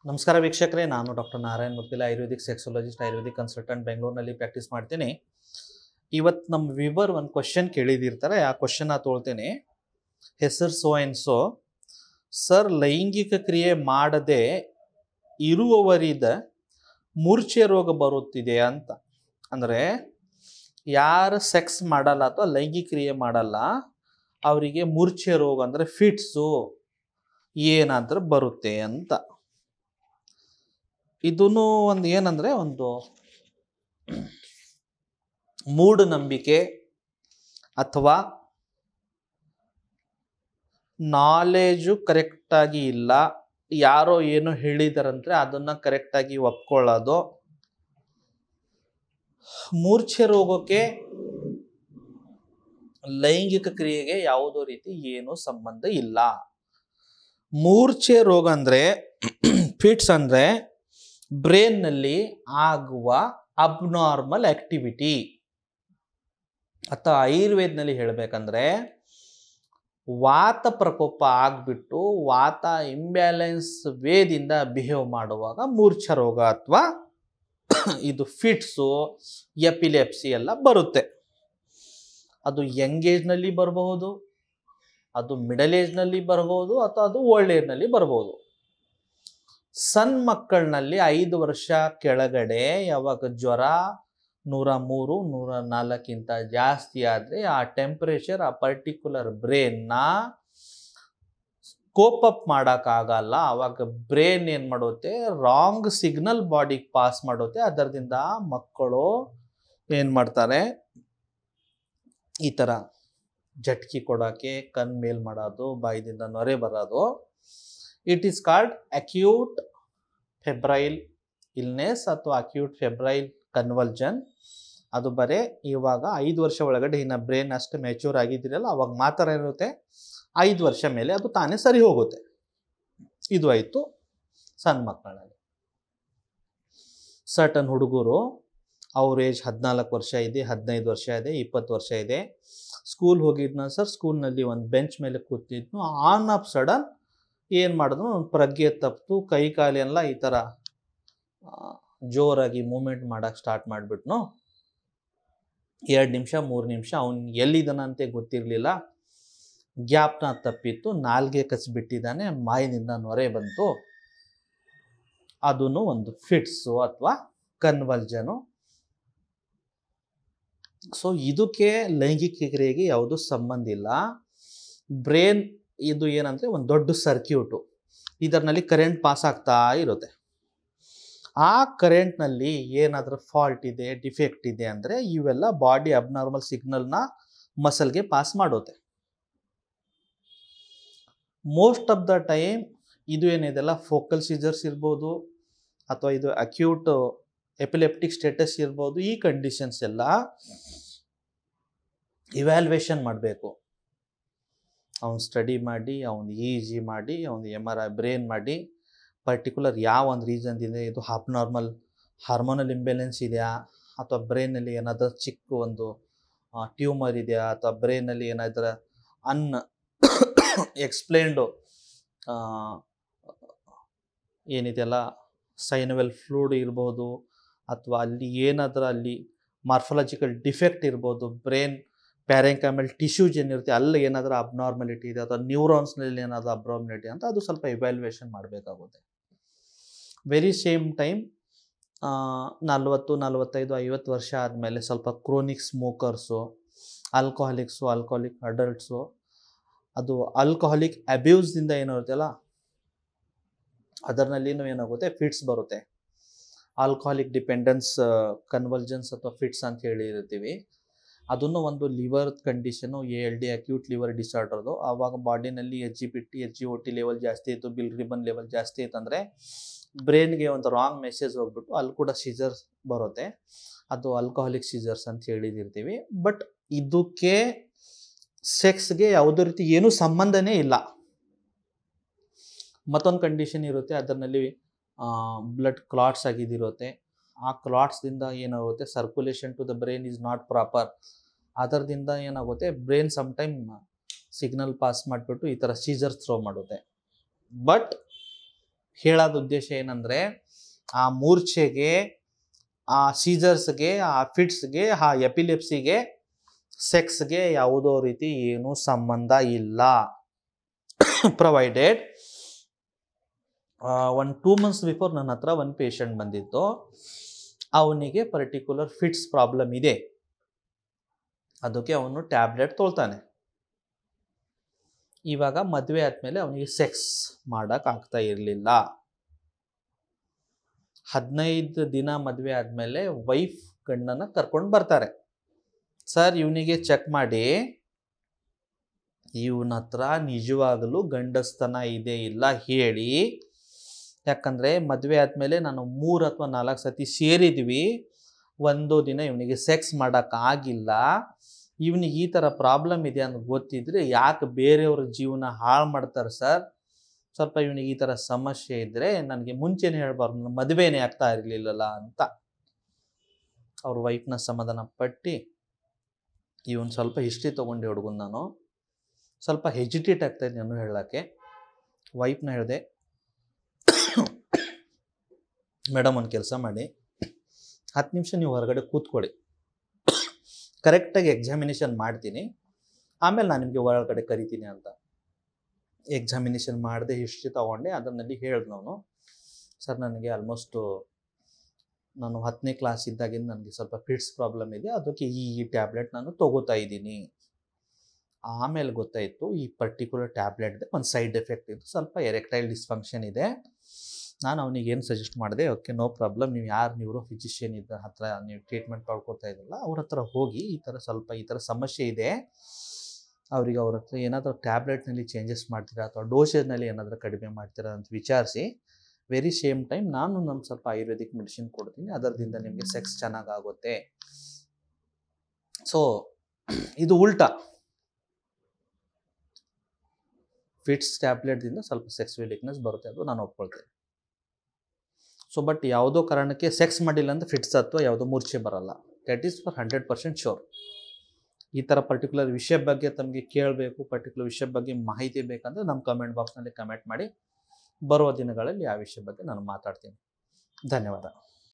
ನಮಸ್ಕಾರ ವೀಕ್ಷಕರೇ, ನಾನು doctor Narayan Mudgila, Ayurvedic sexologist, Ayurvedic consultant, ಬೆಂಗಳೂರಿನಲ್ಲಿ ಪ್ರಾಕ್ಟೀಸ್ ಮಾಡ್ತೀನಿ. ಇವತ್ತು ನಮ್ಮ ವಿವರ್ ಒಂದು ಕ್ವಶನ್ ಕೇಳಿದಿರ್ತಾರೆ, ಆ ಕ್ವಶನ್ ತೊಳ್ತೇನೆ. ಹೆಸರು ಸೋ ಆ್ಯಂಡ್ ಸೋ, ಸರ್ ಲೈಂಗಿಕ ಕ್ರಿಯೆ ಮಾಡದೆ ಇರುವವರಿದ ಮೂರ್ಛೆ ರೋಗ ಬರುತ್ತಿದೆ ಅಂತ. ಅಂದರೆ ಯಾರು ಸೆಕ್ಸ್ ಮಾಡಲ್ಲ ಅಥವಾ ಲೈಂಗಿಕ ಕ್ರಿಯೆ ಮಾಡಲ್ಲ ಅವರಿಗೆ ಮೂರ್ಛೆ ರೋಗ ಅಂದರೆ ಫಿಟ್ಸು ಏನಾದರೂ ಬರುತ್ತೆ ಅಂತ. ಇದೂ ಒಂದು ಏನಂದರೆ ಒಂದು ಮೂಢನಂಬಿಕೆ ಅಥವಾ ನಾಲೆಜು ಕರೆಕ್ಟಾಗಿ ಇಲ್ಲ, ಯಾರೋ ಏನೋ ಹೇಳಿದಾರಂದ್ರೆ ಅದನ್ನು ಕರೆಕ್ಟಾಗಿ ಒಪ್ಕೊಳ್ಳೋದು. ಮೂರ್ಛೆ ರೋಗಕ್ಕೆ ಲೈಂಗಿಕ ಕ್ರಿಯೆಗೆ ಯಾವುದೋ ರೀತಿ ಏನೂ ಸಂಬಂಧ ಇಲ್ಲ. ಮೂರ್ಛೆ ರೋಗ ಅಂದರೆ ಫಿಟ್ಸ್ ಅಂದರೆ ಬ್ರೈನ್ನಲ್ಲಿ ಆಗುವ ಅಬ್ನಾರ್ಮಲ್ ಆಕ್ಟಿವಿಟಿ, ಅಥವಾ ಆಯುರ್ವೇದದಲ್ಲಿ ಹೇಳಬೇಕಂದ್ರೆ ವಾತ ಪ್ರಕೋಪ ಆಗಿಬಿಟ್ಟು ವಾತ ಇಂಬ್ಯಾಲೆನ್ಸ್ ವೇದಿಂದ ಬಿಹೇವ್ ಮಾಡುವಾಗ ಮೂರ್ಛೆ ರೋಗ ಅಥವಾ ಇದು ಫಿಟ್ಸು, ಎಪಿಲೆಪ್ಸಿ ಎಲ್ಲ ಬರುತ್ತೆ. ಅದು ಯಂಗ್ ಏಜ್ನಲ್ಲಿ ಬರಬಹುದು, ಅದು ಮಿಡಲ್ ಏಜ್ನಲ್ಲಿ ಬರಬಹುದು, ಅಥವಾ ಅದು ಓಲ್ಡ್ ಏಜ್ನಲ್ಲಿ ಬರಬಹುದು. ಸಣ್ಣ ಮಕ್ಕಳಲ್ಲಿ 5 ವರ್ಷ ಕೆಳಗಡೆ ಯಾವಾಗ ಜ್ವರ 103, 104ಕ್ಕಿಂತ ಜಾಸ್ತಿ ಆದರೆ ಆ ಟೆಂಪರೇಚರ್ ಆ ಪರ್ಟಿಕ್ಯುಲರ್ ಬ್ರೈನ್ನ ಕೋಪ್ ಅಪ್ ಮಾಡೋಕ್ಕಾಗಲ್ಲ. ಆವಾಗ ಬ್ರೈನ್ ಏನು ಮಾಡುತ್ತೆ, ರಾಂಗ್ ಸಿಗ್ನಲ್ ಬಾಡಿಗೆ ಪಾಸ್ ಮಾಡುತ್ತೆ. ಅದರಿಂದ ಮಕ್ಕಳು ಏನು ಮಾಡ್ತಾರೆ, ಈ ಥರ ಜಟ್ಕಿ ಕೊಡೋಕ್ಕೆ, ಕಣ್ ಮೇಲ್ ಮಾಡೋದು, ಬಾಯಿದಿಂದ ನೊರೆ ಬರೋದು. It is called acute febrile illness ಅಥವಾ ಅಕ್ಯೂಟ್ ಫೆಬ್ರೈಲ್ ಕನ್ವಲ್ಜನ್. ಅದು ಬರೀ ಇವಾಗ 5 ವರ್ಷ ಒಳಗಡೆ ಇನ್ನು ಬ್ರೈನ್ ಅಷ್ಟು ಮೆಚ್ಯೂರ್ ಆಗಿದ್ದಿರಲ್ಲ, ಅವಾಗ ಮಾತ್ರ ಇರುತ್ತೆ. 5 ವರ್ಷ ಮೇಲೆ ಅದು ತಾನೇ ಸರಿ ಹೋಗುತ್ತೆ. ಇದು ಆಯಿತು ಸಣ್ಣ ಮಕ್ಕಳಲ್ಲಿ. ಸರ್ಟನ್ ಹುಡುಗರು ಅವ್ರ ಏಜ್ 14 ವರ್ಷ ಇದೆ, 15 ವರ್ಷ ಇದೆ, 20 ವರ್ಷ ಇದೆ, ಸ್ಕೂಲ್ ಹೋಗಿದ್ನ ಸರ್, ಸ್ಕೂಲ್ನಲ್ಲಿ ಒಂದು ಬೆಂಚ್ ಮೇಲೆ ಕೂತಿದ್ನು, ಆನ್ ಆಫ್ ಸಡನ್ ಏನು ಮಾಡಿದ್ರು, ಪ್ರಜ್ಞೆ ತಪ್ಪಿತು, ಕೈ ಕಾಲೆಲ್ಲ ಈ ಥರ ಜೋರಾಗಿ ಮೂಮೆಂಟ್ ಮಾಡೋಕ್ಕೆ ಸ್ಟಾರ್ಟ್ ಮಾಡಿಬಿಟ್ನು. 2 ನಿಮಿಷ 3 ನಿಮಿಷ ಅವ್ನು ಎಲ್ಲಿದ್ದಾನಂತೆ ಗೊತ್ತಿರಲಿಲ್ಲ, ಗ್ಯಾಪ್ನ ತಪ್ಪಿತ್ತು, ನಾಲ್ಗೆ ಕಚ್ಚಿಬಿಟ್ಟಿದ್ದಾನೆ, ಮಾಯಿನಿಂದ ನೊರೆ ಬಂತು. ಅದೂ ಒಂದು ಫಿಟ್ಸು ಅಥವಾ ಕನ್ವಲ್ಜನು. ಸೊ ಇದಕ್ಕೆ ಲೈಂಗಿಕ ಕ್ರಿಯೆಗೆ ಯಾವುದೂ ಸಂಬಂಧ ಇಲ್ಲ. ಬ್ರೈನ್ ಇದು ಏನಂದರೆ ಒಂದು ದೊಡ್ಡ ಸರ್ಕ್ಯೂಟು, ಇದರಲ್ಲಿ ಕರೆಂಟ್ ಪಾಸ್ ಆಗ್ತಾ ಇರುತ್ತೆ. ಆ ಕರೆಂಟ್ನಲ್ಲಿ ಏನಾದರೂ ಫಾಲ್ಟ್ ಇದೆ, ಡಿಫೆಕ್ಟ್ ಇದೆ ಅಂದರೆ ಇವೆಲ್ಲ ಬಾಡಿ ಅಬ್ನಾರ್ಮಲ್ ಸಿಗ್ನಲ್ನ ಮಸಲ್ಗೆ ಪಾಸ್ ಮಾಡುತ್ತೆ. ಮೋಸ್ಟ್ ಆಫ್ ದ ಟೈಮ್ ಇದು ಏನಿದೆಲ್ಲ ಫೋಕಲ್ ಸೀಜರ್ಸ್ ಇರ್ಬೋದು, ಅಥವಾ ಇದು ಅಕ್ಯೂಟ್ ಎಪಿಲೆಪ್ಟಿಕ್ ಸ್ಟೇಟಸ್ ಇರ್ಬೋದು. ಈ ಕಂಡೀಷನ್ಸ್ ಎಲ್ಲ ಇವ್ಯಾಲ್ಯೂಯೇಷನ್ ಮಾಡಬೇಕು. ಅವ್ನು ಸ್ಟಡಿ ಮಾಡಿ, ಅವ್ನು EEG ಮಾಡಿ, ಅವ್ನು MRI ಬ್ರೈನ್ ಮಾಡಿ, ಪರ್ಟಿಕ್ಯುಲರ್ ಯಾವ ಒಂದು ರೀಸನ್ದಿಂದ ಇದು ಅಬ್ನಾರ್ಮಲ್ ಹಾರ್ಮೋನಲ್ ಇಂಬ್ಯಾಲೆನ್ಸ್ ಇದೆಯಾ, ಅಥವಾ ಬ್ರೈನಲ್ಲಿ ಏನಾದರೂ ಚಿಕ್ಕ ಒಂದು ಟ್ಯೂಮರ್ ಇದೆಯಾ, ಅಥವಾ ಬ್ರೈನಲ್ಲಿ ಏನಾದರೂ ಎಕ್ಸ್ಪ್ಲೇನ್ಡು ಏನಿದೆಯಲ್ಲ ಸೈನವೆಲ್ ಫ್ಲೂಯಿಡ್ ಇರ್ಬೋದು, ಅಥವಾ ಅಲ್ಲಿ ಏನಾದರೂ ಅಲ್ಲಿ ಮಾರ್ಫಾಲಜಿಕಲ್ ಡಿಫೆಕ್ಟ್ ಇರ್ಬೋದು, ಬ್ರೈನ್ ಪ್ಯಾರೆಂಕೈಮಲ್ ಟಿಶ್ಯೂಸ್ ಏನಿರುತ್ತೆ ಅಲ್ಲಿ ಏನಾದರೂ ಅಬ್ನಾರ್ಮಲಿಟಿ ಇದೆ, ಅಥವಾ ನ್ಯೂರಾನ್ಸ್ನಲ್ಲಿ ಏನಾದರೂ ಅಬ್ನಾರ್ಮಲಿಟಿ ಅಂತ ಅದು ಸ್ವಲ್ಪ ಇವ್ಯಾಲ್ಯೂಯೇಷನ್ ಮಾಡಬೇಕಾಗುತ್ತೆ. ವೆರಿ ಸೇಮ್ ಟೈಮ್ 40, 45, 50 ವರ್ಷ ಆದಮೇಲೆ ಸ್ವಲ್ಪ ಕ್ರೋನಿಕ್ ಸ್ಮೋಕರ್ಸು, ಆಲ್ಕೋಹಾಲಿಕ್ ಅಡಲ್ಟ್ಸು, ಅದು ಆಲ್ಕೋಹಾಲಿಕ್ ಅಬ್ಯೂಸ್ದಿಂದ ಏನಿರುತ್ತಲ್ಲ ಅದರಲ್ಲಿನೂ ಏನಾಗುತ್ತೆ, ಫಿಟ್ಸ್ ಬರುತ್ತೆ. ಆಲ್ಕೋಹಾಲಿಕ್ ಡಿಪೆಂಡೆನ್ಸ್ ಕನ್ವಲ್ಜನ್ಸ್ ಅಥವಾ ಫಿಟ್ಸ್ ಅಂತ ಹೇಳಿರ್ತೀವಿ. ಅದನ್ನು ಒಂದು liver condition, ALD acute liver ಡಿಸಾರ್ಡರ್ದು. ಆವಾಗ ಬಾಡಿನಲ್ಲಿ SGPT, SGOT ಲೆವೆಲ್ ಜಾಸ್ತಿ ಇತ್ತು, ಬಿಲಿರುಬಿನ್ ಲೆವೆಲ್ ಜಾಸ್ತಿ ಇತ್ತಂದರೆ ಬ್ರೈನ್ಗೆ ಒಂದು ರಾಂಗ್ ಮೆಸೇಜ್ ಹೋಗ್ಬಿಟ್ಟು ಅಲ್ಲಿ ಕೂಡ ಸೀಜರ್ಸ್ ಬರುತ್ತೆ. ಅದು ಆಲ್ಕೋಹಾಲಿಕ್ ಸೀಜರ್ಸ್ ಅಂತ ಹೇಳಿದಿರ್ತೀವಿ. ಬಟ್ ಇದಕ್ಕೆ ಸೆಕ್ಸ್ಗೆ ಯಾವುದೇ ರೀತಿ ಏನೂ ಸಂಬಂಧನೇ ಇಲ್ಲ. ಮತ್ತೊಂದು ಕಂಡೀಷನ್ ಇರುತ್ತೆ, ಅದರಲ್ಲಿ ಬ್ಲಡ್ ಕ್ಲಾಟ್ಸ್ ಆಗಿದಿರುತ್ತೆ. ಆ ಕ್ಲಾಟ್ಸ್ದಿಂದ ಏನಾಗುತ್ತೆ, circulation to the brain is not proper. ಅದರದಿಂದ ಏನಾಗುತ್ತೆ, ಬ್ರೈನ್ ಸಮ್ಟೈಮ್ ಸಿಗ್ನಲ್ ಪಾಸ್ ಮಾಡಿಬಿಟ್ಟು ಈ ಥರ ಸೀಜರ್ಸ್ ಥ್ರೋ ಮಾಡುತ್ತೆ. ಬಟ್ ಹೇಳೋದ ಉದ್ದೇಶ ಏನಂದರೆ ಆ ಮೂರ್ಛೆಗೆ, ಆ ಸೀಜರ್ಸ್ಗೆ, ಆ ಫಿಟ್ಸ್ಗೆ, ಆ ಎಪಿಲೆಪ್ಸಿಗೆ ಸೆಕ್ಸ್ಗೆ ಯಾವುದೋ ರೀತಿ ಏನೂ ಸಂಬಂಧ ಇಲ್ಲ. ಪ್ರೊವೈಡೆಡ್ 2 months ಬಿಫೋರ್ ನನ್ನ ಹತ್ರ ಒಂದು ಪೇಷಂಟ್ ಬಂದಿತ್ತು. ಅವನಿಗೆ ಪರ್ಟಿಕ್ಯುಲರ್ ಫಿಟ್ಸ್ ಪ್ರಾಬ್ಲಮ್ ಇದೆ, ಅದಕ್ಕೆ ಅವನು ಟ್ಯಾಬ್ಲೆಟ್ ತೊಳ್ತಾನೆ. ಇವಾಗ ಮದುವೆ ಆದಮೇಲೆ ಅವನಿಗೆ ಸೆಕ್ಸ್ ಮಾಡೋಕ್ಕಾಗ್ತಾ ಇರಲಿಲ್ಲ. 15 ದಿನ ಮದುವೆ ಆದಮೇಲೆ ವೈಫ್ ಗಂಡನ ಕರ್ಕೊಂಡು ಬರ್ತಾರೆ. ಸರ್ ಇವನಿಗೆ ಚೆಕ್ ಮಾಡಿ, ಇವನ ಹತ್ರ ನಿಜವಾಗಲೂ ಗಂಡಸ್ತನ ಇದೆ ಇಲ್ಲ ಹೇಳಿ. ಯಾಕಂದರೆ ಮದುವೆ ಆದಮೇಲೆ ನಾನು 3 ಅಥವಾ 4 ಸತಿ ಸೇರಿದ್ವಿ, ಒಂದು ದಿನ ಇವನಿಗೆ ಸೆಕ್ಸ್ ಮಾಡೋಕ್ಕಾಗಿಲ್ಲ. ಇವನಿಗೆ ಈ ಥರ ಪ್ರಾಬ್ಲಮ್ ಇದೆ ಅಂತ ಗೊತ್ತಿದ್ರೆ ಯಾಕೆ ಬೇರೆಯವ್ರ ಜೀವನ ಹಾಳು ಮಾಡ್ತಾರೆ ಸರ್? ಸ್ವಲ್ಪ ಇವನಿಗೆ ಈ ಥರ ಸಮಸ್ಯೆ ಇದ್ದರೆ ನನಗೆ ಮುಂಚೆನೇ ಹೇಳ್ಬಾರ್ದು, ನನ್ನ ಮದುವೆನೇ ಆಗ್ತಾ ಇರಲಿಲ್ಲಲ್ಲ ಅಂತ ಅವ್ರ ವೈಫ್ನ ಸಮಾಧಾನ ಪಟ್ಟು, ಇವನು ಸ್ವಲ್ಪ ಹಿಸ್ಟ್ರಿ ತೊಗೊಂಡು ಹುಡುಗನ ನಾನು ಸ್ವಲ್ಪ ಹೆಜಿಟೇಟ್ ಆಗ್ತಾಯಿದ್ದೆ ನಾನು ಹೇಳೋಕ್ಕೆ. ವೈಫ್ನ ಹೇಳಿದೆ, ಮೇಡಮ್ ಒಂದು ಕೆಲಸ ಮಾಡಿ, 10 ನಿಮಿಷ ನೀವು ಹೊರಗಡೆ ಕೂತ್ಕೊಳ್ಳಿ, ಕರೆಕ್ಟಾಗಿ ಎಕ್ಸಾಮಿನೇಷನ್ ಮಾಡ್ತೀನಿ, ಆಮೇಲೆ ನಾನು ನಿಮಗೆ ಒಳಗಡೆ ಕರಿತೀನಿ ಅಂತ. ಎಕ್ಸಾಮಿನೇಷನ್ ಮಾಡಿದೆ, ಹಿಸ್ಟ್ರಿ ತೊಗೊಂಡೆ, ಅದನ್ನಲ್ಲಿ ಹೇಳಿದೆ ನಾನು, ಸರ್ ನನಗೆ ಆಲ್ಮೋಸ್ಟು ನಾನು 10ನೇ ಕ್ಲಾಸ್ ಇದ್ದಾಗಿಂದ ನನಗೆ ಸ್ವಲ್ಪ ಫಿಟ್ಸ್ ಪ್ರಾಬ್ಲಮ್ ಇದೆ, ಅದಕ್ಕೆ ಈ ಟ್ಯಾಬ್ಲೆಟ್ ನಾನು ತೊಗೋತಾ ಇದ್ದೀನಿ. ಆಮೇಲೆ ಗೊತ್ತಾಯಿತು ಈ ಪರ್ಟಿಕ್ಯುಲರ್ ಟ್ಯಾಬ್ಲೆಟ್ದೆ ಒಂದು ಸೈಡ್ ಎಫೆಕ್ಟ್ ಇತ್ತು, ಸ್ವಲ್ಪ ಎರೆಕ್ಟೈಲ್ ಡಿಸ್ಫಂಕ್ಷನ್ ಇದೆ. ನಾನು ಅವನಿಗೆ ಏನು ಸಜೆಸ್ಟ್ ಮಾಡಿದೆ, ಓಕೆ ನೋ ಪ್ರಾಬ್ಲಮ್, ನೀವು ಯಾರು ನ್ಯೂರೋ ಫಿಸಿಷಿಯನ್ ಇದ್ದ ಹತ್ರ ನೀವು ಟ್ರೀಟ್ಮೆಂಟ್ ಪಡ್ಕೊಳ್ತಾ ಇದ್ರಲ್ಲ ಅವ್ರ ಹತ್ರ ಹೋಗಿ, ಈ ಥರ ಸಮಸ್ಯೆ ಇದೆ, ಅವ್ರ ಹತ್ರ ಏನಾದರೂ ಟ್ಯಾಬ್ಲೆಟ್ನಲ್ಲಿ ಚೇಂಜಸ್ ಮಾಡ್ತೀರಾ ಅಥವಾ ಡೋಸೇಜ್ನಲ್ಲಿ ಏನಾದರೂ ಕಡಿಮೆ ಮಾಡ್ತೀರಾ ಅಂತ ವಿಚಾರಿಸಿ, ವೆರಿ ಸೇಮ್ ಟೈಮ್ ನಾನು ಸ್ವಲ್ಪ ಆಯುರ್ವೇದಿಕ್ ಮೆಡಿಸಿನ್ ಕೊಡ್ತೀನಿ, ಅದರಿಂದ ನಿಮಗೆ ಸೆಕ್ಸ್ ಚೆನ್ನಾಗಾಗುತ್ತೆ. ಸೊ ಇದು ಉಲ್ಟಾ, ಫಿಟ್ಸ್ ಟ್ಯಾಬ್ಲೆಟ್ದಿಂದ ಸ್ವಲ್ಪ ಸೆಕ್ಸುವಲ್ ವೀಕ್ನೆಸ್ ಬರುತ್ತೆ, ಅದು ನಾನು ಒಪ್ಕೊಳ್ತೇನೆ. ಸೊ ಬಟ್ ಯಾವುದೋ ಕಾರಣಕ್ಕೆ ಸೆಕ್ಸ್ ಮಾಡಿಲ್ಲ ಅಂತ ಫಿಟ್ಸ್ ಅಥವಾ ಯಾವುದೋ ಮೂರ್ಛೆ ಬರಲ್ಲ, ದಟ್ ಈಸ್ ಫಾರ್ 100% ಶೋರ್. ಈ ಥರ ಪರ್ಟಿಕ್ಯುಲರ್ ವಿಷಯ ಬಗ್ಗೆ ತಮಗೆ ಕೇಳಬೇಕು, ಪರ್ಟಿಕ್ಯುಲರ್ ವಿಷಯ ಬಗ್ಗೆ ಮಾಹಿತಿ ಬೇಕಂದರೆ ನಮ್ಮ ಕಮೆಂಟ್ ಬಾಕ್ಸ್ನಲ್ಲಿ ಕಮೆಂಟ್ ಮಾಡಿ, ಬರುವ ದಿನಗಳಲ್ಲಿ ಆ ವಿಷಯ ಬಗ್ಗೆ ನಾನು ಮಾತಾಡ್ತೀನಿ. ಧನ್ಯವಾದ.